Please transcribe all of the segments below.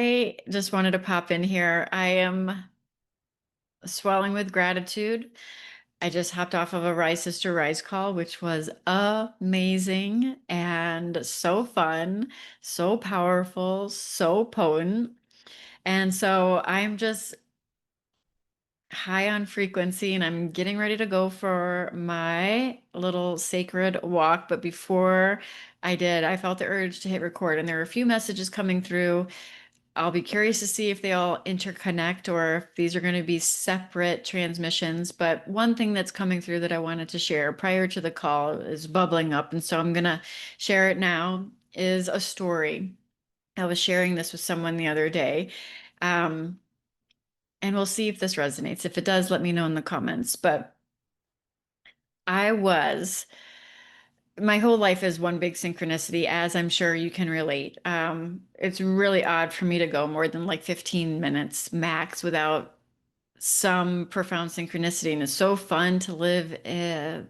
I just wanted to pop in here. I am swelling with gratitude. I just hopped off of a Rise Sister Rise call, which was amazing and so fun, so powerful, so potent. And so I'm just high on frequency and I'm getting ready to go for my little sacred walk. But before I did, I felt the urge to hit record, and there were a few messages coming through. I'll be curious to see if they all interconnect or if these are going to be separate transmissions. But one thing that's coming through that I wanted to share prior to the call is bubbling up. And so I'm going to share it now, is a story. I was sharing this with someone the other day. Um, and we'll see if this resonates. If it does, let me know in the comments. But I was my whole life is one big synchronicity, as I'm sure you can relate. It's really odd for me to go more than like 15 minutes max without some profound synchronicity, and it's so fun to live a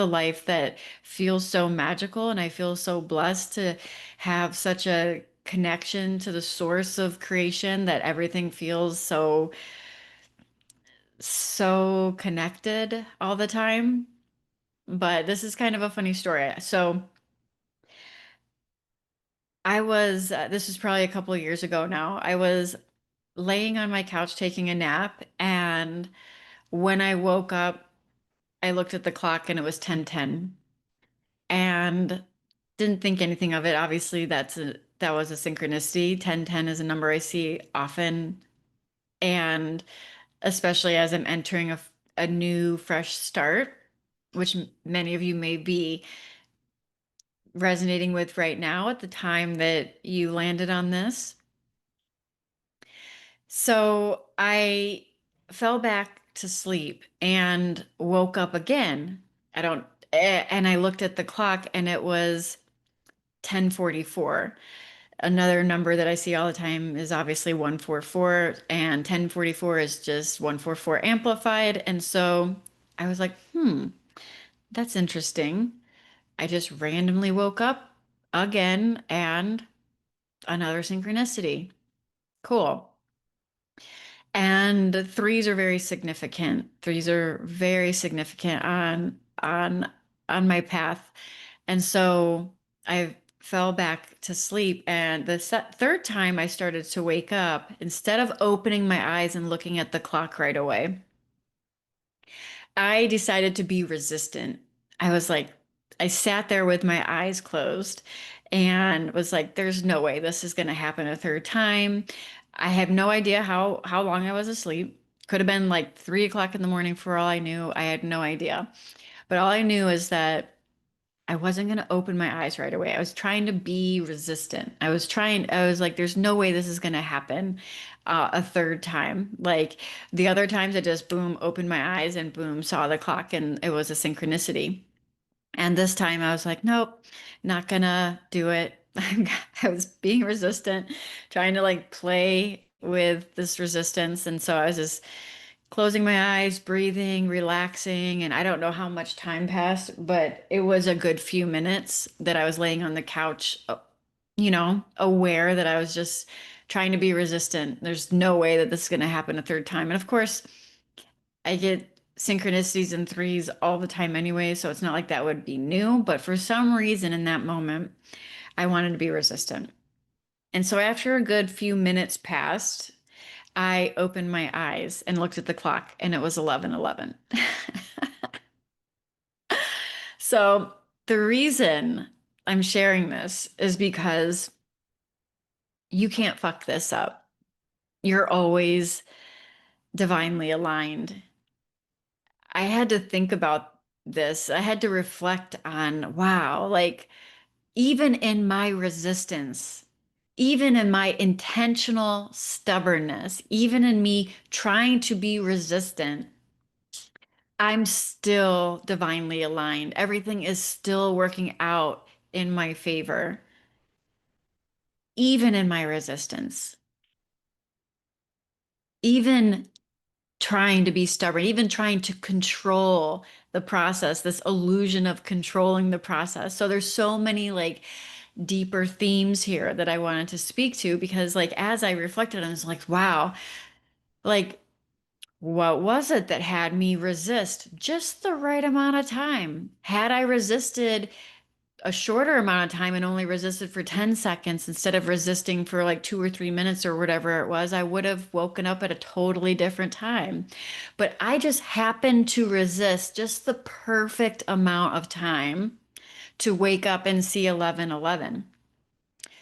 life that feels so magical, and I feel so blessed to have such a connection to the source of creation that everything feels so connected all the time. But this is kind of a funny story. So this was probably a couple of years ago now. I was laying on my couch taking a nap, and when I woke up, I looked at the clock and it was 10:10 and didn't think anything of it. Obviously, that was a synchronicity. 10:10 is a number I see often, and especially as I'm entering a new fresh start, which many of you may be resonating with right now at the time that you landed on this. So I fell back to sleep and woke up again. I don't, and I looked at the clock and it was 10:44. Another number that I see all the time is obviously 144, and 10:44 is just 144 amplified. And so I was like, that's interesting. I just randomly woke up again and another synchronicity. Cool. And threes are very significant. Threes are very significant on my path. And so I fell back to sleep. And the third time I started to wake up, instead of opening my eyes and looking at the clock right away, I decided to be resistant. I was like, I sat there with my eyes closed and was like, there's no way this is going to happen a third time. I have no idea how long I was asleep. Could have been like 3 o'clock in the morning for all I knew. I had no idea. But all I knew is that I wasn't going to open my eyes right away. I was trying to be resistant. I was like, there's no way this is going to happen a third time. Like the other times, I just boom, opened my eyes and boom, saw the clock and it was a synchronicity. And this time I was like, nope, not gonna do it. I was being resistant, trying to like play with this resistance. And so I was just closing my eyes, breathing, relaxing, and I don't know how much time passed, but it was a good few minutes that I was laying on the couch, aware that I was just trying to be resistant. There's no way that this is going to happen a third time. And of course, I get synchronicities and threes all the time anyway, so it's not like that would be new, but for some reason in that moment, I wanted to be resistant. And so after a good few minutes passed, I opened my eyes and looked at the clock and it was 11:11. So the reason I'm sharing this is because you can't fuck this up. You're always divinely aligned. I had to think about this. I had to reflect on, wow, like even in my resistance, even in my intentional stubbornness, even in me trying to be resistant, I'm still divinely aligned. Everything is still working out in my favor, even in my resistance, even trying to be stubborn, even trying to control the process, this illusion of controlling the process. So there's so many like deeper themes here that I wanted to speak to because like as I reflected, I was like, wow, like what was it that had me resist just the right amount of time? Had I resisted a shorter amount of time and only resisted for 10 seconds instead of resisting for like 2 or 3 minutes or whatever it was, I would have woken up at a totally different time. But I just happened to resist just the perfect amount of time to wake up and see 11:11.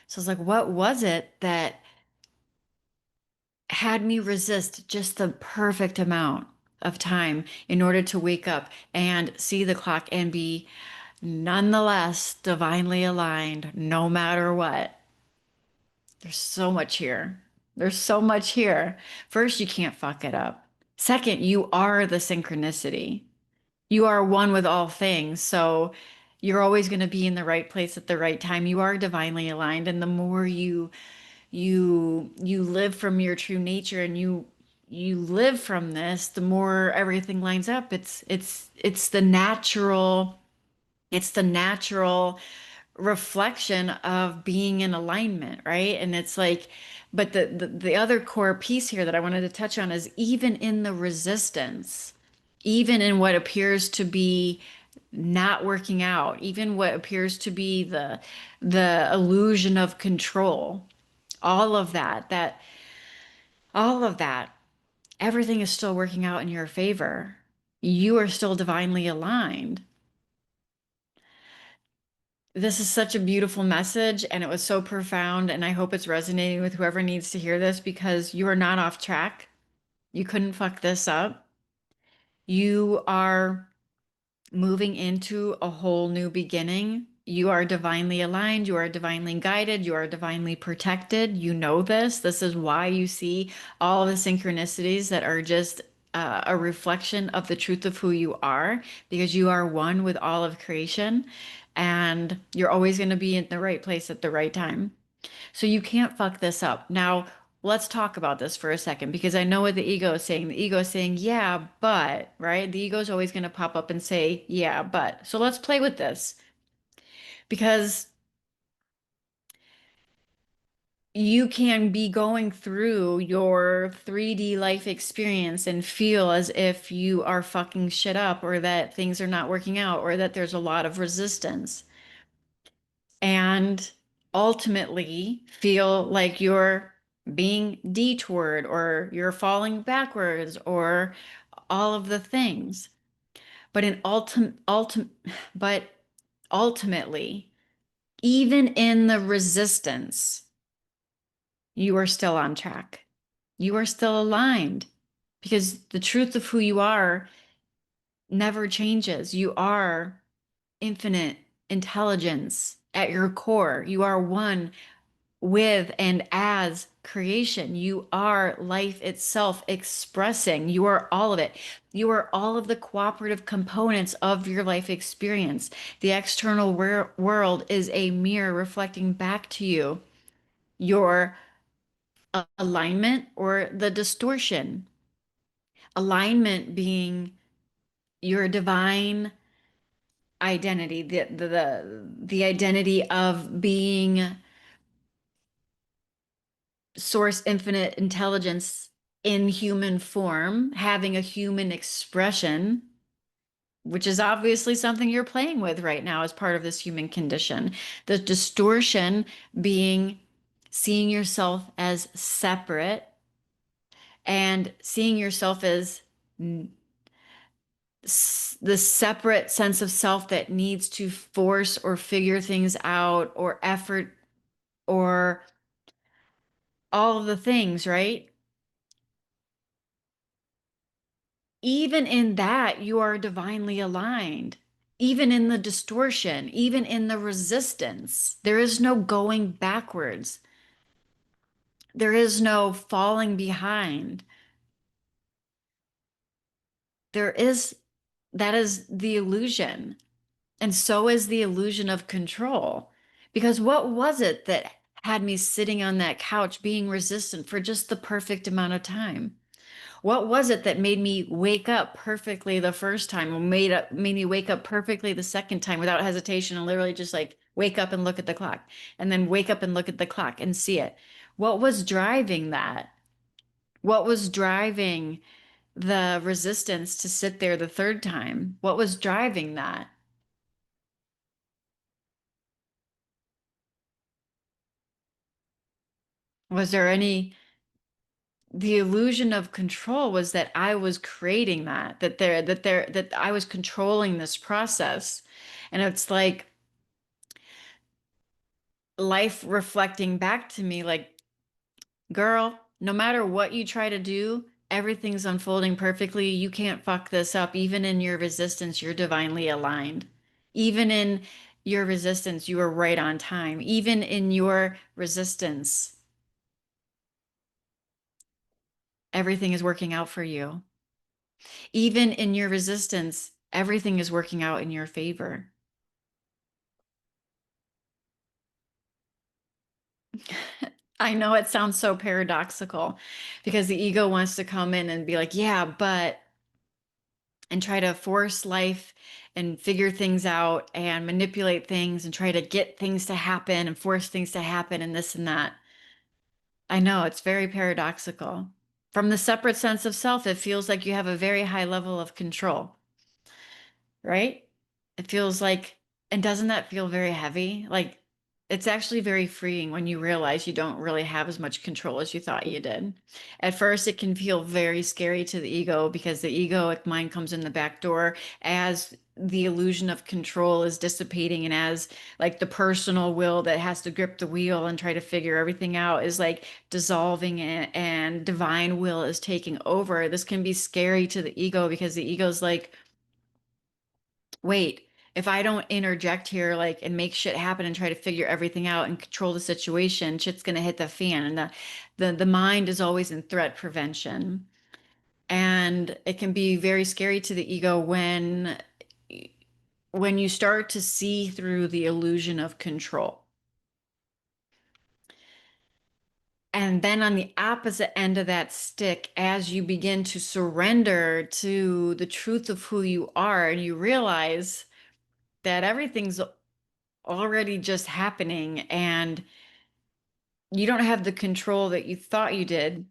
So I was like, what was it that had me resist just the perfect amount of time in order to wake up and see the clock and be nonetheless divinely aligned no matter what? There's so much here. There's so much here. First, you can't fuck it up. Second, you are the synchronicity. You are one with all things. So you're always going to be in the right place at the right time. You are divinely aligned. And the more you live from your true nature and you live from this, the more everything lines up. It's the natural reflection of being in alignment, right? And it's like, but the other core piece here that I wanted to touch on is even in the resistance, even in what appears to be not working out, even what appears to be the illusion of control, all of all of that, everything is still working out in your favor. You are still divinely aligned. This is such a beautiful message, and it was so profound. And I hope it's resonating with whoever needs to hear this because you are not off track. You couldn't fuck this up. You are moving into a whole new beginning. You are divinely aligned. You are divinely guided. You are divinely protected. You know this. This is why you see all of the synchronicities that are just a reflection of the truth of who you are, because you are one with all of creation and you're always going to be in the right place at the right time. So you can't fuck this up. Now, let's talk about this for a second because I know what the ego is saying. The ego is saying, yeah, but, right? The ego is always going to pop up and say, yeah, but. So let's play with this because you can be going through your 3D life experience and feel as if you are fucking shit up or that things are not working out or that there's a lot of resistance. And ultimately feel like you're being detoured or you're falling backwards or all of the things. But but ultimately, even in the resistance, you are still on track. You are still aligned because the truth of who you are never changes. You are infinite intelligence at your core. You are one with and as creation. You are life itself expressing. You are all of it. You are all of the cooperative components of your life experience. The external world is a mirror reflecting back to you your alignment or the distortion. Alignment being your divine identity, the identity of being source infinite intelligence in human form, having a human expression, which is obviously something you're playing with right now as part of this human condition. The distortion being seeing yourself as separate and seeing yourself as the separate sense of self that needs to force or figure things out or effort or all of the things, right? Even in that, you are divinely aligned. Even in the distortion, even in the resistance, there is no going backwards. There is no falling behind. There is, that is the illusion. And so is the illusion of control. Because what was it that had me sitting on that couch being resistant for just the perfect amount of time? What was it that made me wake up perfectly the first time or made me wake up perfectly the second time without hesitation and literally just like wake up and look at the clock, and then wake up and look at the clock and see it. What was driving that? What was driving the resistance to sit there the third time? What was driving that? Was there any, the illusion of control was that I was creating that I was controlling this process. And it's like life reflecting back to me, like, girl, no matter what you try to do, everything's unfolding perfectly. You can't fuck this up. Even in your resistance, you're divinely aligned. Even in your resistance, you are right on time. Even in your resistance, everything is working out for you. Even in your resistance, everything is working out in your favor. I know it sounds so paradoxical because the ego wants to come in and be like, yeah, but, and try to force life and figure things out and manipulate things and try to get things to happen and force things to happen and this and that. I know it's very paradoxical. From the separate sense of self, it feels like you have a very high level of control, right? It feels like, and doesn't that feel very heavy? Like it's actually very freeing when you realize you don't really have as much control as you thought you did. At first, it can feel very scary to the ego because the egoic mind comes in the back door as the illusion of control is dissipating and as like the personal will that has to grip the wheel and try to figure everything out is like dissolving and divine will is taking over. This can be scary to the ego because the ego's like, wait, if I don't interject here, like, and make shit happen and try to figure everything out and control the situation, shit's gonna hit the fan. And the mind is always in threat prevention. And it can be very scary to the ego when you start to see through the illusion of control. And then on the opposite end of that stick, as you begin to surrender to the truth of who you are, and you realize that everything's already just happening and you don't have the control that you thought you did,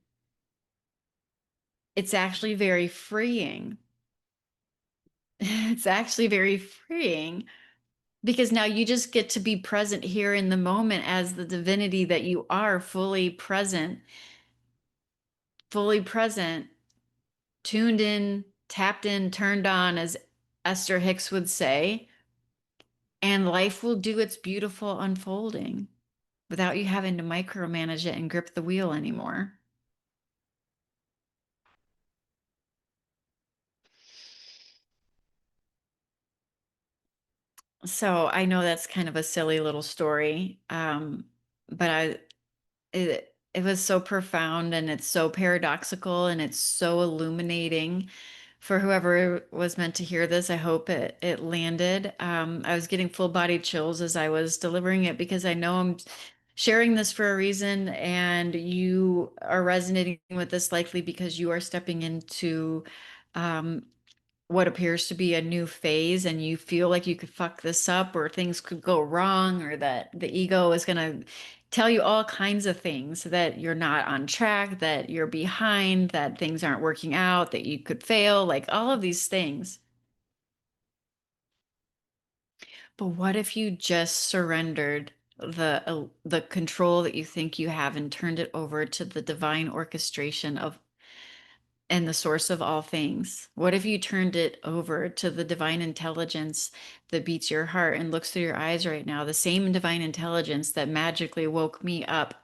it's actually very freeing. It's actually very freeing because now you just get to be present here in the moment as the divinity that you are, fully present, tuned in, tapped in, turned on, as Esther Hicks would say, and life will do its beautiful unfolding without you having to micromanage it and grip the wheel anymore. So I know that's kind of a silly little story, but it was so profound and it's so paradoxical and it's so illuminating for whoever was meant to hear this. I hope it landed. I was getting full body chills as I was delivering it because I know I'm sharing this for a reason, and you are resonating with this likely because you are stepping into um, what appears to be a new phase and you feel like you could fuck this up or things could go wrong or that the ego is going to tell you all kinds of things that you're not on track, that you're behind, that things aren't working out, that you could fail, like all of these things. But what if you just surrendered the control that you think you have and turned it over to the divine orchestration of and the source of all things? What if you turned it over to the divine intelligence that beats your heart and looks through your eyes right now? The same divine intelligence that magically woke me up,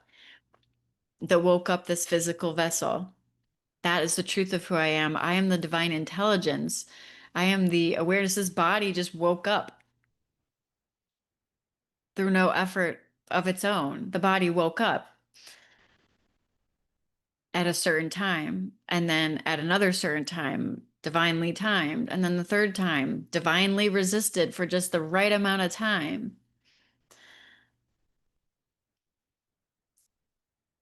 that woke up this physical vessel. That is the truth of who I am. I am the divine intelligence. I am the awareness. This body just woke up through no effort of its own. The body woke up at a certain time, and then at another certain time, divinely timed, and then the third time, divinely resisted for just the right amount of time.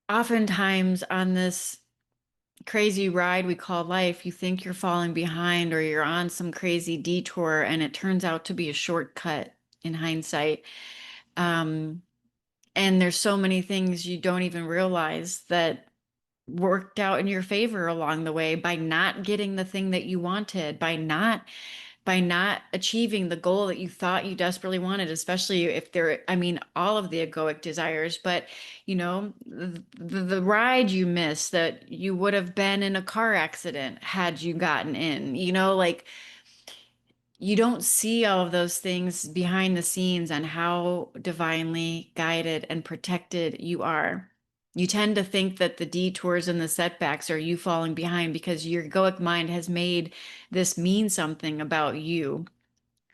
Oftentimes, on this crazy ride we call life, you think you're falling behind or you're on some crazy detour, and it turns out to be a shortcut in hindsight. Um, and there's so many things you don't even realize that worked out in your favor along the way by not getting the thing that you wanted, by not achieving the goal that you thought you desperately wanted, especially if they're, I mean, all of the egoic desires, but the ride you missed that you would have been in a car accident had you gotten in, like you don't see all of those things behind the scenes on how divinely guided and protected you are. You tend to think that the detours and the setbacks are you falling behind because your egoic mind has made this mean something about you.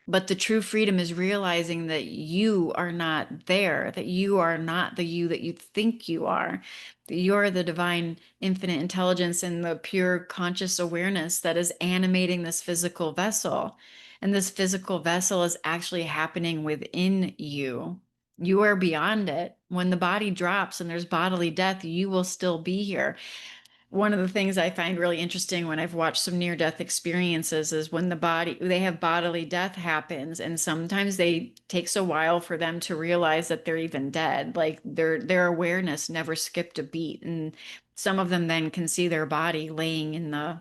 But the true freedom is realizing that you are not there, that you are not the you that you think you are. That you're the divine infinite intelligence and the pure conscious awareness that is animating this physical vessel. And this physical vessel is actually happening within you. You are beyond it. When the body drops and there's bodily death, you will still be here. One of the things I find really interesting when I've watched some near-death experiences is when they have bodily death happens, and sometimes they takes a while for them to realize that they're even dead. Like their awareness never skipped a beat. And some of them then can see their body laying in the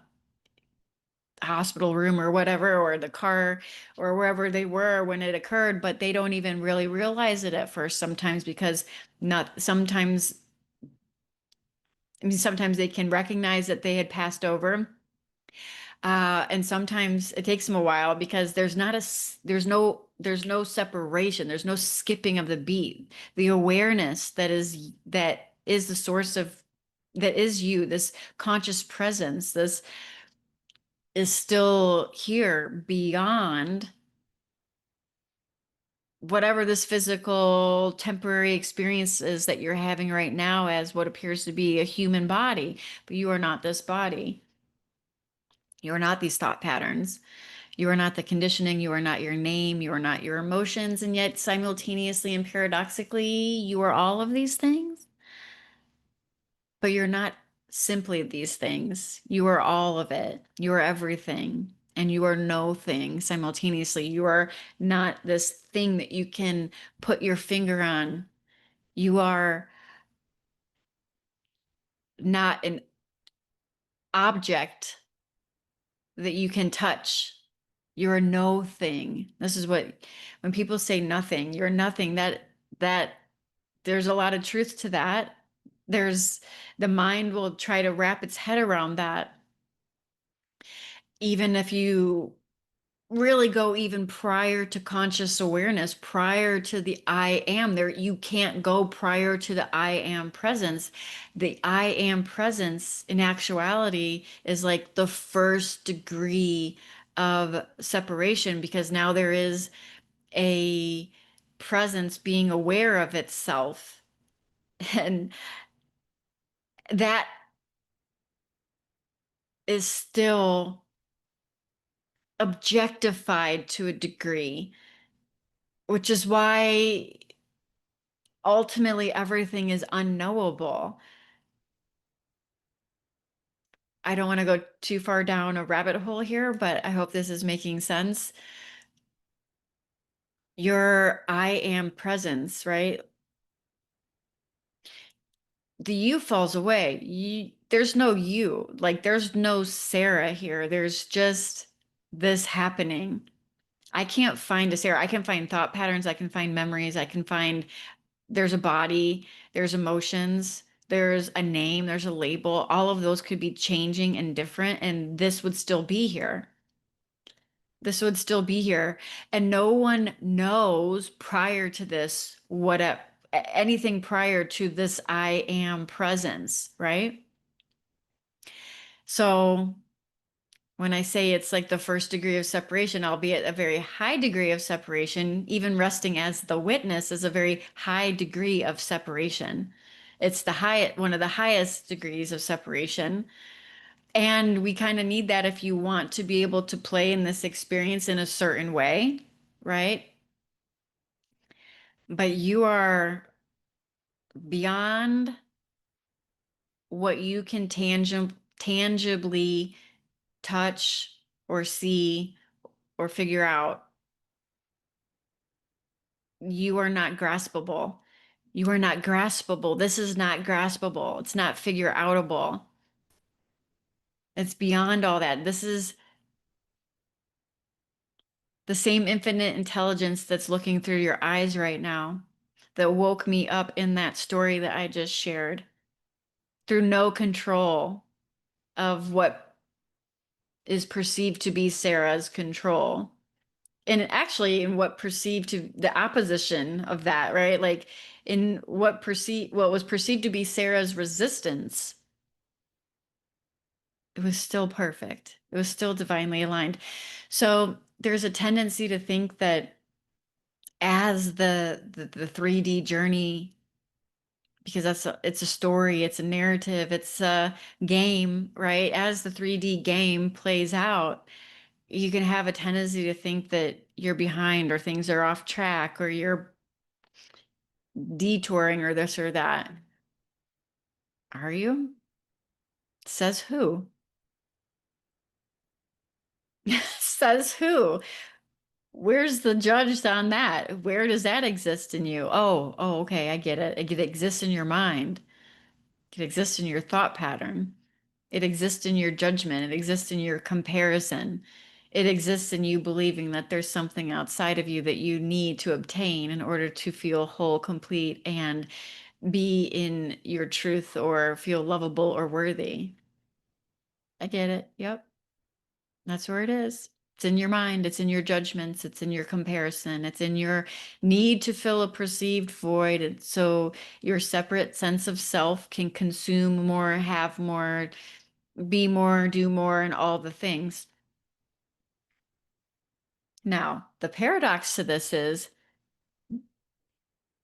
hospital room or whatever, or the car or wherever they were when it occurred, but they don't even really realize it at first sometimes because not sometimes I mean, sometimes they can recognize that they had passed over. And sometimes it takes them a while because there's no separation. There's no skipping of the beat. The awareness that is the source of that is you, this conscious presence, this is still here beyond whatever this physical temporary experience is that you're having right now as what appears to be a human body, but you are not this body. You are not these thought patterns. You are not the conditioning. You are not your name. You are not your emotions. And yet, simultaneously and paradoxically, you are all of these things. But you're not simply these things. You are all of it. You are everything. And you are no thing simultaneously. You are not this thing that you can put your finger on. You are not an object that you can touch. You're a no thing. This is what when people say nothing, you're nothing. That there's a lot of truth to that. There's the mind will try to wrap its head around that. Even if you really go even prior to conscious awareness, prior to the I am, there you can't go prior to the I am presence. The I am presence in actuality is like the first degree of separation because now there is a presence being aware of itself. And that is still objectified to a degree, which is why ultimately everything is unknowable. I don't want to go too far down a rabbit hole here, but I hope this is making sense. Your I am presence, right? The you falls away. There's no you. Like there's no Sarah here. There's just this happening. I can't find a Sarah. I can find thought patterns. I can find memories. I can find there's a body, there's emotions, there's a name, there's a label. All of those could be changing and different, and this would still be here. This would still be here. And no one knows prior to this anything prior to this I am presence, right? So when I say it's like the first degree of separation, albeit a very high degree of separation, even resting as the witness is a very high degree of separation. It's one of the highest degrees of separation. And we kind of need that if you want to be able to play in this experience in a certain way, right? But you are beyond what you can tangibly touch or see or figure out. You are not graspable. You are not graspable. This is not graspable. It's not figure outable. It's beyond all that. This is the same infinite intelligence that's looking through your eyes right now that woke me up in that story that I just shared through no control of what is perceived to be Sarah's control. And actually, in what perceived to the opposition of that, right? Like in what was perceived to be Sarah's resistance, it was still perfect. It was still divinely aligned. So there's a tendency to think that as the 3D journey, because it's a story, it's a narrative, it's a game, right? As the 3D game plays out, you can have a tendency to think that you're behind or things are off track or you're detouring or this or that. Are you? Says who? Says who? Where's the judge on that? Where does that exist in you? Oh, okay, I get it. It exists in your mind. It exists in your thought pattern. It exists in your judgment. It exists in your comparison. It exists in you believing that there's something outside of you that you need to obtain in order to feel whole, complete, and be in your truth or feel lovable or worthy. I get it. Yep. That's where it is. It's in your mind, it's in your judgments, it's in your comparison, it's in your need to fill a perceived void. And so your separate sense of self can consume more, have more, be more, do more, and all the things. Now, the paradox to this is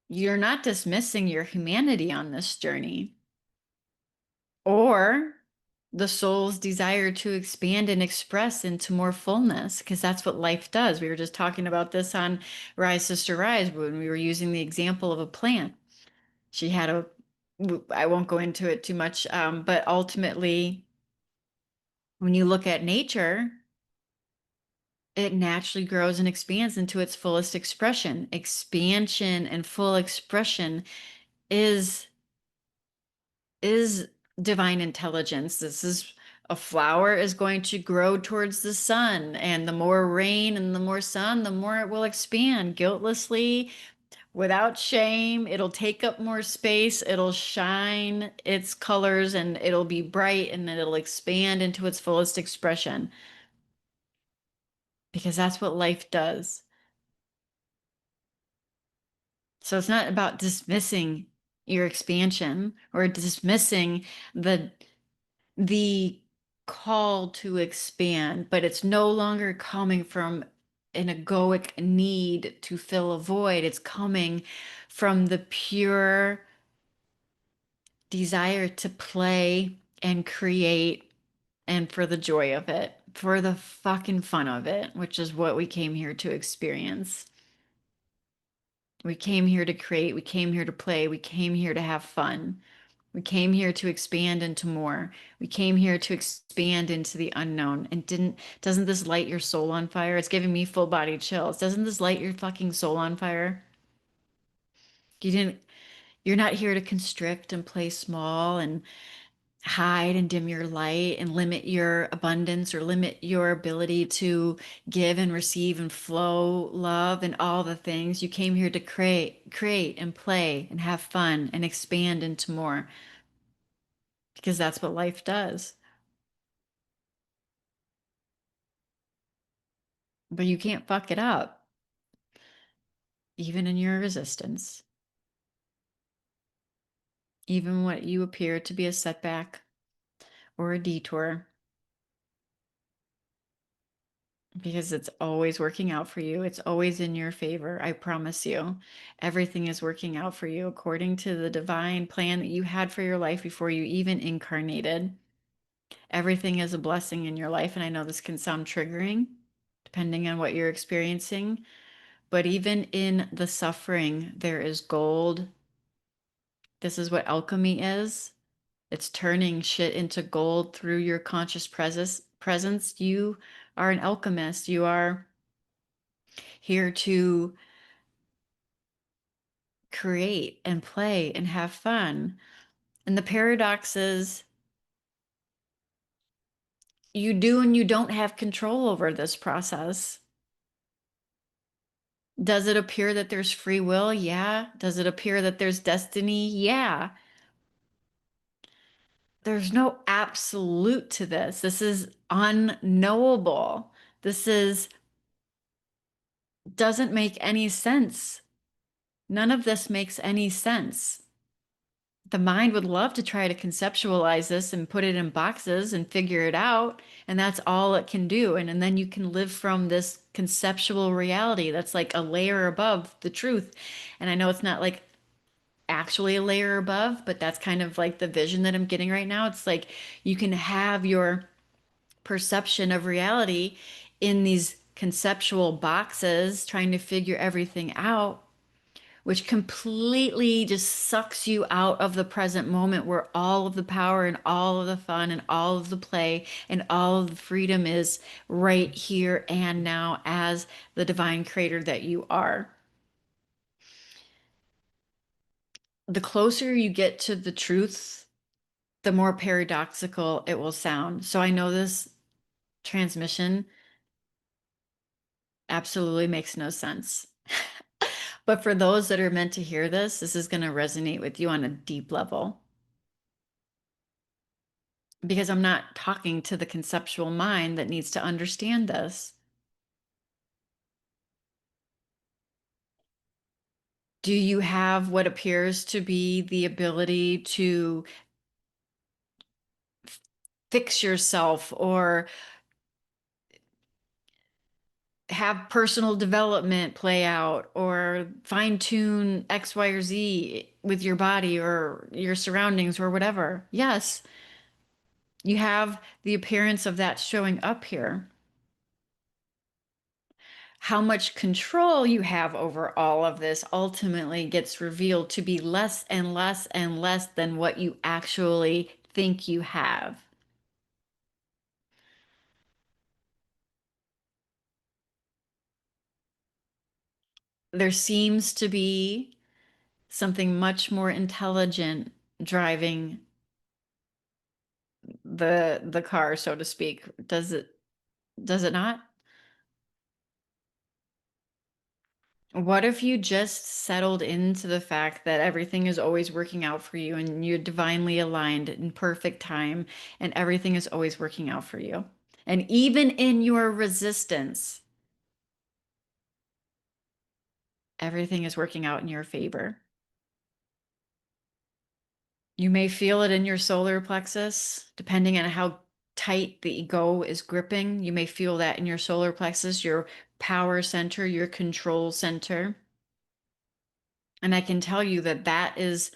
you're not dismissing your humanity on this journey or the soul's desire to expand and express into more fullness, because that's what life does. We were just talking about this on Rise Sister Rise when we were using the example of a plant. She had a, I won't go into it too much, but ultimately, when you look at nature, it naturally grows and expands into its fullest expression. Expansion and full expression is is divine intelligence. This is a flower is going to grow towards the sun, and the more rain and the more sun, the more it will expand guiltlessly, without shame. It'll take up more space, it'll shine its colors, and it'll be bright, and it'll expand into its fullest expression because that's what life does. So it's not about dismissing your expansion or dismissing the the call to expand, but it's no longer coming from an egoic need to fill a void. It's coming from the pure desire to play and create and for the joy of it, for the fucking fun of it, which is what we came here to experience. We came here to create, we came here to play, we came here to have fun. We came here to expand into more. We came here to expand into the unknown. And doesn't this light your soul on fire? It's giving me full body chills. Doesn't this light your fucking soul on fire? You didn't, you're not here to constrict and play small and hide and dim your light and limit your abundance or limit your ability to give and receive and flow love and all the things. You came here to create and play and have fun and expand into more because that's what life does. But you can't fuck it up, even in your resistance, even what you appear to be a setback or a detour, because it's always working out for you. It's always in your favor. I promise you. Everything is working out for you according to the divine plan that you had for your life before you even incarnated. Everything is a blessing in your life. And I know this can sound triggering depending on what you're experiencing, but even in the suffering, there is gold. This is what alchemy is. It's turning shit into gold through your conscious presence. You are an alchemist. You are here to create and play and have fun. And the paradox is you do and you don't have control over this process. Does it appear that there's free will? Yeah. Does it appear that there's destiny? Yeah. There's no absolute to this. This is unknowable. This is doesn't make any sense. None of this makes any sense. The mind would love to try to conceptualize this and put it in boxes and figure it out, and that's all it can do. And then you can live from this conceptual reality that's like a layer above the truth. And I know it's not like actually a layer above, but that's kind of like the vision that I'm getting right now. It's like you can have your perception of reality in these conceptual boxes, trying to figure everything out, which completely just sucks you out of the present moment where all of the power and all of the fun and all of the play and all of the freedom is right here and now as the divine creator that you are. The closer you get to the truth, the more paradoxical it will sound. So I know this transmission absolutely makes no sense. But for those that are meant to hear this, this is going to resonate with you on a deep level because I'm not talking to the conceptual mind that needs to understand this. Do you have what appears to be the ability to fix yourself or have personal development play out or fine tune X, Y, or Z with your body or your surroundings or whatever? Yes, you have the appearance of that showing up here. How much control you have over all of this ultimately gets revealed to be less and less and less than what you actually think you have. There seems to be something much more intelligent driving the car, so to speak. Does it not? What if you just settled into the fact that everything is always working out for you and you're divinely aligned in perfect time and everything is always working out for you? And even in your resistance, everything is working out in your favor. You may feel it in your solar plexus, depending on how tight the ego is gripping. You may feel that in your solar plexus, your power center, your control center. And I can tell you that that is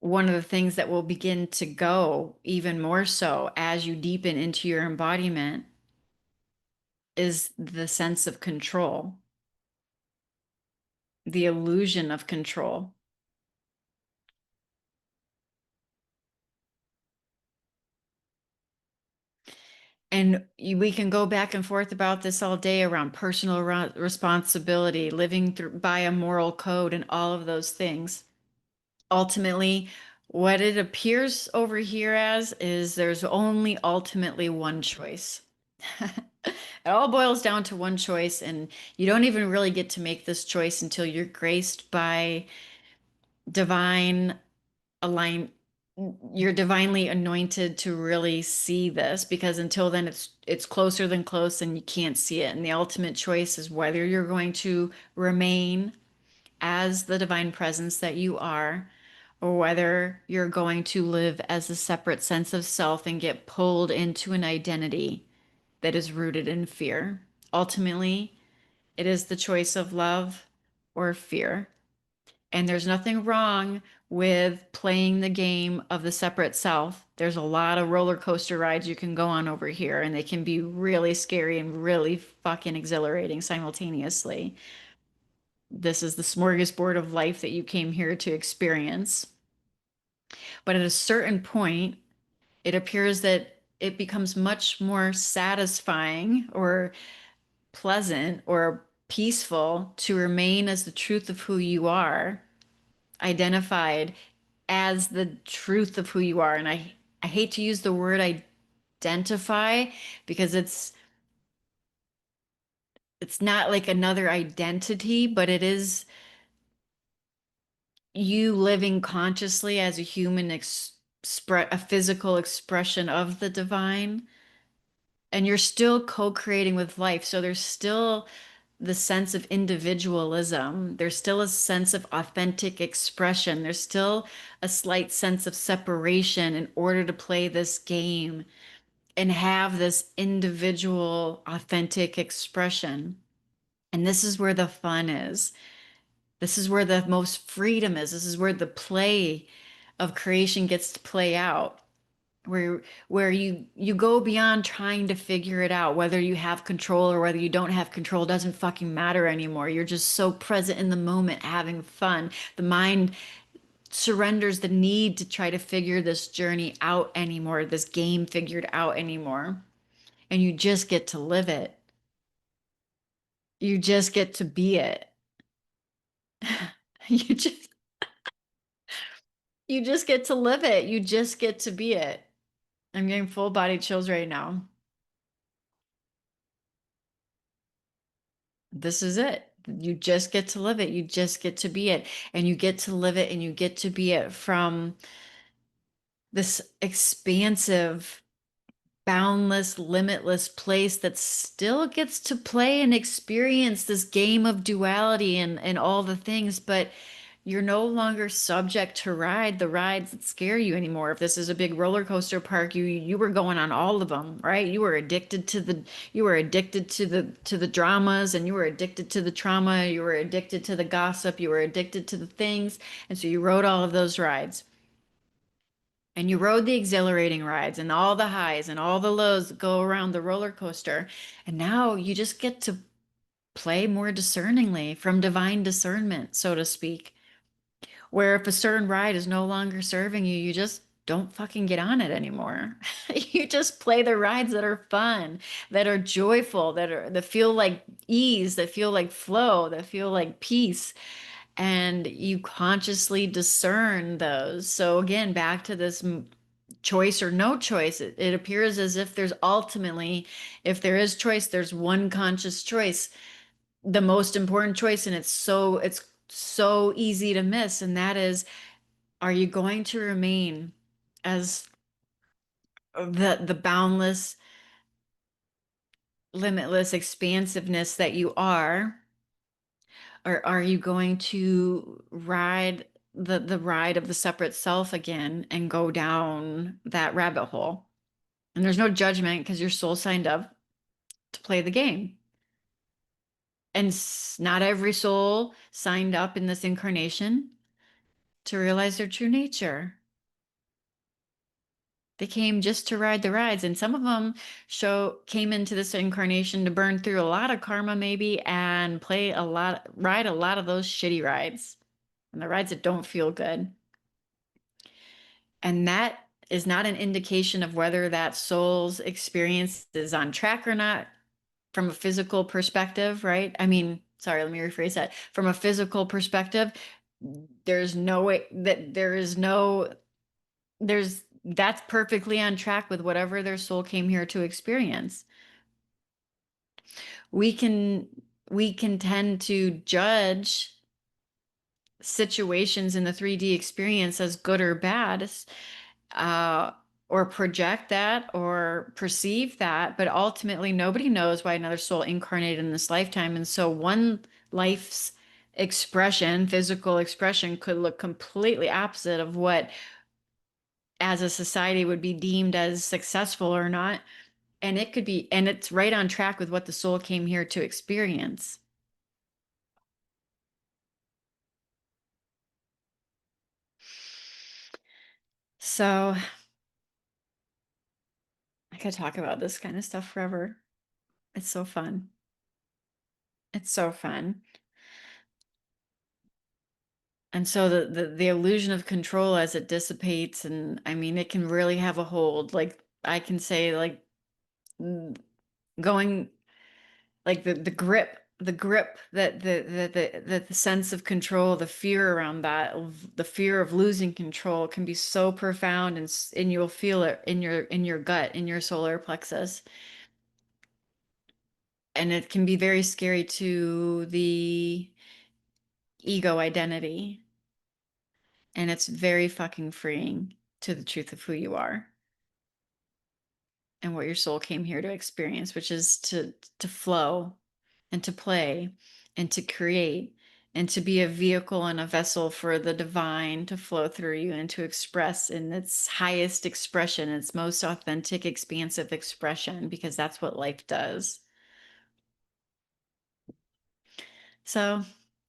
one of the things that will begin to go even more so as you deepen into your embodiment is the sense of control, the illusion of control. And we can go back and forth about this all day around personal responsibility, living through by a moral code, and all of those things. Ultimately, what it appears over here as is there's only ultimately one choice. It all boils down to one choice, and you don't even really get to make this choice until you're graced by divine align you're divinely anointed to really see this because until then it's closer than close and you can't see it. And the ultimate choice is whether you're going to remain as the divine presence that you are or whether you're going to live as a separate sense of self and get pulled into an identity that is rooted in fear. Ultimately, it is the choice of love or fear. And there's nothing wrong with playing the game of the separate self. There's a lot of roller coaster rides you can go on over here, and they can be really scary and really fucking exhilarating simultaneously. This is the smorgasbord of life that you came here to experience. But at a certain point, it appears that it becomes much more satisfying or pleasant or peaceful to remain as the truth of who you are, identified as the truth of who you are. And I hate to use the word identify because it's not like another identity, but it is you living consciously as a human a physical expression of the divine, and you're still co-creating with life. So there's still the sense of individualism. There's still a sense of authentic expression. There's still a slight sense of separation in order to play this game and have this individual authentic expression. And this is where the fun is. This is where the most freedom is. This is where the play of creation gets to play out. Where you go beyond trying to figure it out, whether you have control or whether you don't have control doesn't fucking matter anymore. You're just so present in the moment, having fun. The mind surrenders the need to try to figure this journey out anymore, this game figured out anymore. And you just get to live it. You just get to be it. You just you just get to live it. You just get to be it. I'm getting full body chills right now. This is it. You just get to live it. You just get to be it. And you get to live it and you get to be it from this expansive, boundless, limitless place that still gets to play and experience this game of duality and all the things, but you're no longer subject to ride the rides that scare you anymore. If this is a big roller coaster park, you were going on all of them, right? You were addicted to the dramas, and you were addicted to the trauma, you were addicted to the gossip, you were addicted to the things, and so you rode all of those rides. And you rode the exhilarating rides and all the highs and all the lows that go around the roller coaster. And now you just get to play more discerningly from divine discernment, so to speak. Where if a certain ride is no longer serving you, you just don't fucking get on it anymore. You just play the rides that are fun, that are joyful, that feel like ease, that feel like flow, that feel like peace. And you consciously discern those. So again, back to this choice or no choice, it appears as if there's ultimately, if there is choice, there's one conscious choice, the most important choice, and it's so easy to miss, and that is, are you going to remain as the boundless, limitless expansiveness that you are, or are you going to ride the ride of the separate self again and go down that rabbit hole? And there's no judgment because your soul signed up to play the game. And not every soul signed up in this incarnation to realize their true nature. They came just to ride the rides, and some of them came into this incarnation to burn through a lot of karma, maybe, and ride a lot of those shitty rides, and the rides that don't feel good. And that is not an indication of whether that soul's experience is on track or not from a physical perspective, right? I mean, sorry, let me rephrase that. From a physical perspective, there's no way that there is no there's that's perfectly on track with whatever their soul came here to experience. We can we can tend to judge situations in the 3D experience as good or bad, uh, or project that or perceive that, but ultimately nobody knows why another soul incarnated in this lifetime. And so one life's expression, physical expression, could look completely opposite of what as a society would be deemed as successful or not. And it could be, and it's right on track with what the soul came here to experience. So I could talk about this kind of stuff forever. It's so fun. It's so fun. And so the illusion of control as it dissipates, and I mean, it can really have a hold. Like I can say, like going, like the grip the grip, the sense of control, the fear around that, the fear of losing control can be so profound, and you'll feel it in your gut, in your solar plexus. And it can be very scary to the ego identity. And it's very fucking freeing to the truth of who you are and what your soul came here to experience, which is to flow and to play and to create and to be a vehicle and a vessel for the divine to flow through you and to express in its highest expression, its most authentic, expansive expression, because that's what life does. So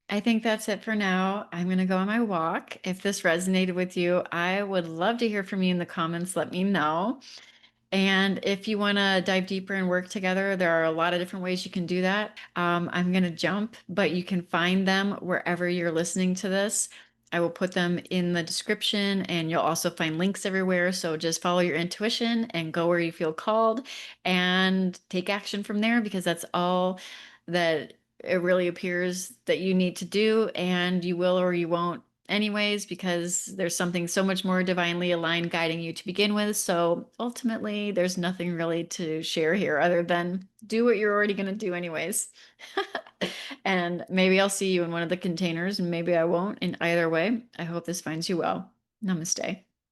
I think that's it for now. I'm going to go on my walk. If this resonated with you, I would love to hear from you in the comments. Let me know. And if you want to dive deeper and work together, there are a lot of different ways you can do that. I'm going to jump, but you can find them wherever you're listening to this. I will put them in the description, and you'll also find links everywhere. So just follow your intuition and go where you feel called and take action from there, because that's all that it really appears that you need to do. And you will or you won't anyways, because there's something so much more divinely aligned guiding you to begin with. So ultimately, there's nothing really to share here other than do what you're already going to do anyways. And maybe I'll see you in one of the containers, and maybe I won't. In either way, I hope this finds you well. Namaste.